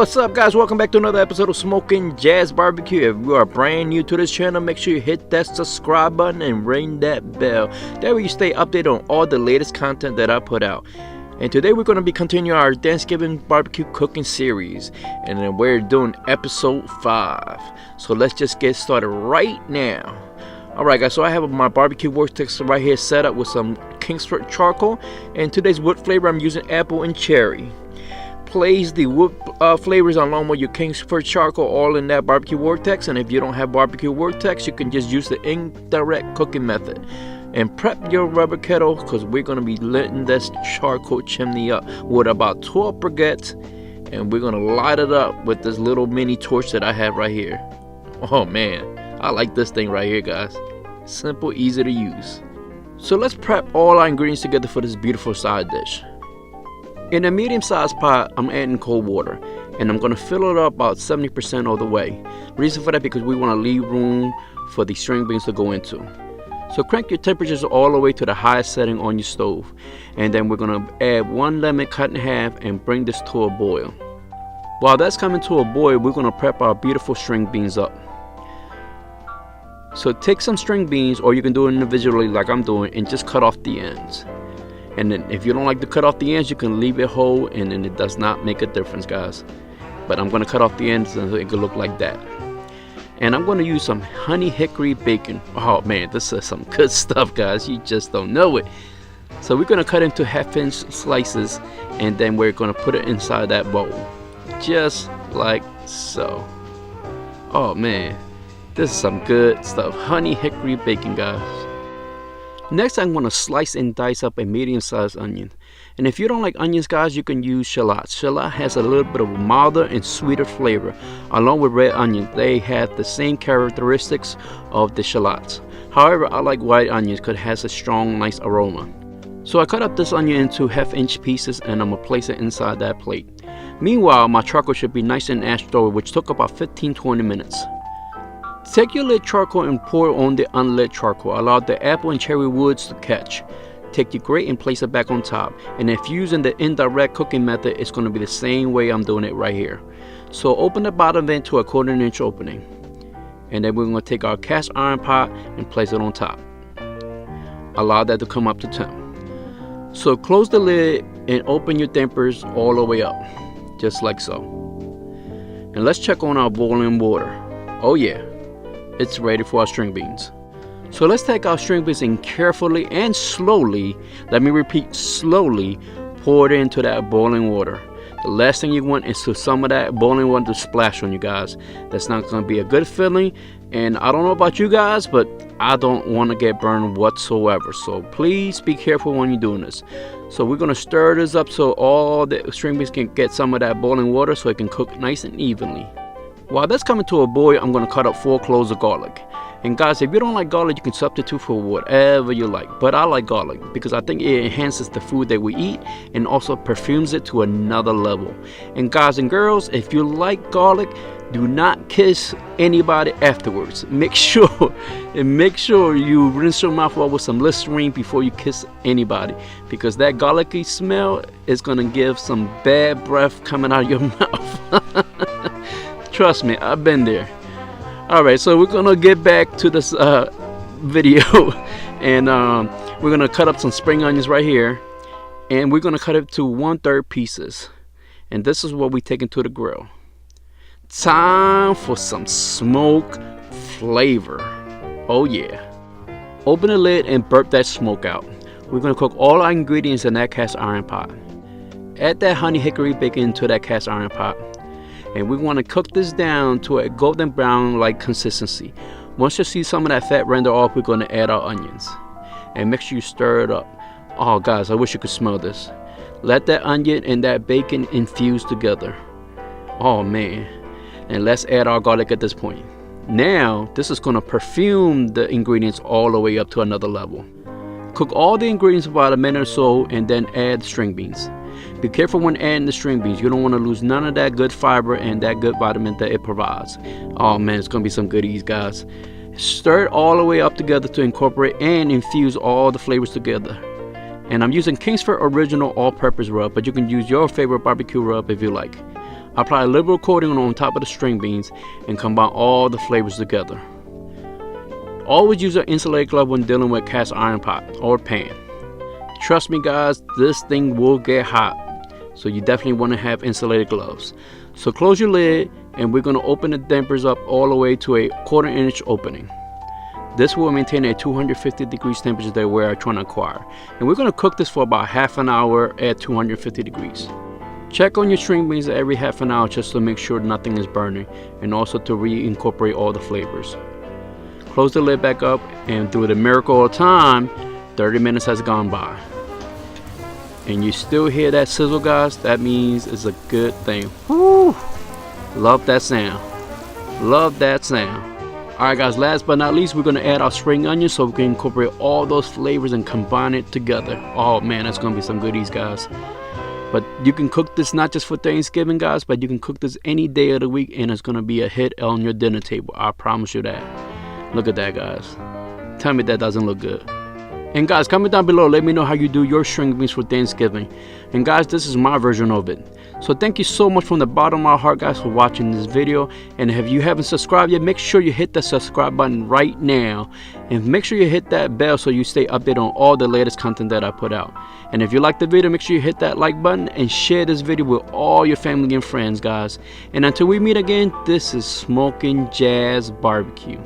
What's up, guys? Welcome back to another episode of Smoking Jazz Barbecue. If you are brand new to this channel, make sure you hit that subscribe button and ring that bell. That way you stay updated on all the latest content that I put out. And today we're going to be continuing our Thanksgiving barbecue cooking series, and then we're doing episode 5. So let's just get started right now. Alright guys, so I have my barbecue vortex right here set up with some Kingsford charcoal, and today's wood flavor I'm using apple and cherry. Place the wood flavors along with your Kingsford charcoal all in that barbecue vortex, and if you don't have barbecue vortex, you can just use the indirect cooking method. And prep your rubber kettle, because we're going to be lighting this charcoal chimney up with about 12 briquettes, and we're going to light it up with this little mini torch that I have right here. Oh man, I like this thing right here, guys. Simple, easy to use. So let's prep all our ingredients together for this beautiful side dish. In a medium-sized pot, I'm adding cold water, and I'm going to fill it up about 70% of the way. Reason for that, because we want to leave room for the string beans to go into. So crank your temperatures all the way to the highest setting on your stove, and then we're going to add 1 lemon cut in half and bring this to a boil. While that's coming to a boil, we're going to prep our beautiful string beans up. So take some string beans, or you can do it individually like I'm doing, and just cut off the ends. And then if you don't like to cut off the ends, you can leave it whole, and then it does not make a difference, guys. But I'm going to cut off the ends so it can look like that. And I'm going to use some Honey Hickory Bacon. Oh man, this is some good stuff, guys. You just don't know it. So we're going to cut into 1/2-inch slices, and then we're going to put it inside that bowl. Just like so. Oh man, this is some good stuff. Honey Hickory Bacon, guys. Next, I'm going to slice and dice up a medium-sized onion. And if you don't like onions, guys, you can use shallots. Shallot has a little bit of a milder and sweeter flavor. Along with red onions, they have the same characteristics of the shallots. However, I like white onions because it has a strong, nice aroma. So I cut up this onion into 1/2-inch pieces, and I'm going to place it inside that plate. Meanwhile, my charcoal should be nice and ashed over, which took about 15-20 minutes. Take your lit charcoal and pour on the unlit charcoal. Allow the apple and cherry woods to catch. Take your grate and place it back on top. And if you're using the indirect cooking method, it's going to be the same way I'm doing it right here. So open the bottom vent to a 1/4-inch opening. And then we're going to take our cast iron pot and place it on top. Allow that to come up to temp. So close the lid and open your dampers all the way up. Just like so. And let's check on our boiling water. Oh yeah. It's ready for our string beans. So let's take our string beans and carefully and slowly, let me repeat, slowly pour it into that boiling water. The last thing you want is for some of that boiling water to splash on you, guys. That's not going to be a good feeling, and I don't know about you guys, but I don't want to get burned whatsoever. So please be careful when you're doing this. So we're going to stir this up so all the string beans can get some of that boiling water so it can cook nice and evenly. While that's coming to a boil, I'm going to cut up 4 cloves of garlic. And guys, if you don't like garlic, you can substitute for whatever you like. But I like garlic because I think it enhances the food that we eat and also perfumes it to another level. And guys and girls, if you like garlic, do not kiss anybody afterwards. Make sure you rinse your mouth out with some Listerine before you kiss anybody, because that garlicky smell is going to give some bad breath coming out of your mouth. Trust me, I've been there. Alright, so we're gonna get back to this video, and we're gonna cut up some spring onions right here, and we're gonna cut it to 1/3 pieces, and this is what we take into the grill. Time for some smoke flavor. Oh yeah. Open the lid and burp that smoke out. We're gonna cook all our ingredients in that cast iron pot. Add that Honey Hickory Bacon into that cast iron pot. And we want to cook this down to a golden brown like consistency. Once you see some of that fat render off, we're going to add our onions. And make sure you stir it up. Oh guys, I wish you could smell this. Let that onion and that bacon infuse together. Oh man. And let's add our garlic at this point. Now, this is going to perfume the ingredients all the way up to another level. Cook all the ingredients for about a minute or so, and then add string beans. Be careful when adding the string beans. You don't want to lose none of that good fiber and that good vitamin that it provides. Oh man, it's going to be some goodies, guys. Stir it all the way up together to incorporate and infuse all the flavors together. And I'm using Kingsford Original All-Purpose Rub, but you can use your favorite barbecue rub if you like. Apply a liberal coating on top of the string beans and combine all the flavors together. Always use an insulated glove when dealing with cast iron pot or pan. Trust me guys, this thing will get hot, so you definitely want to have insulated gloves. So close your lid, and we're going to open the dampers up all the way to a 1/4 inch opening. This will maintain a 250 degrees temperature that we're trying to acquire. And we're going to cook this for about half an hour at 250 degrees. Check on your string beans every half an hour just to make sure nothing is burning, and also to reincorporate all the flavors. Close the lid back up, and through the miracle of time, 30 minutes has gone by. And you still hear that sizzle, guys? That means it's a good thing. Woo! Love that sound. Love that sound. Alright guys, last but not least, we're going to add our spring onions so we can incorporate all those flavors and combine it together. Oh man, that's going to be some goodies, guys. But you can cook this not just for Thanksgiving, guys, but you can cook this any day of the week, and it's going to be a hit on your dinner table. I promise you that. Look at that, guys. Tell me that doesn't look good. And guys, comment down below, let me know how you do your string beans for Thanksgiving. And guys, this is my version of it. So thank you so much from the bottom of my heart, guys, for watching this video. And if you haven't subscribed yet, make sure you hit that subscribe button right now. And make sure you hit that bell so you stay updated on all the latest content that I put out. And if you like the video, make sure you hit that like button and share this video with all your family and friends, guys. And until we meet again, this is Smoking Jazz Barbecue.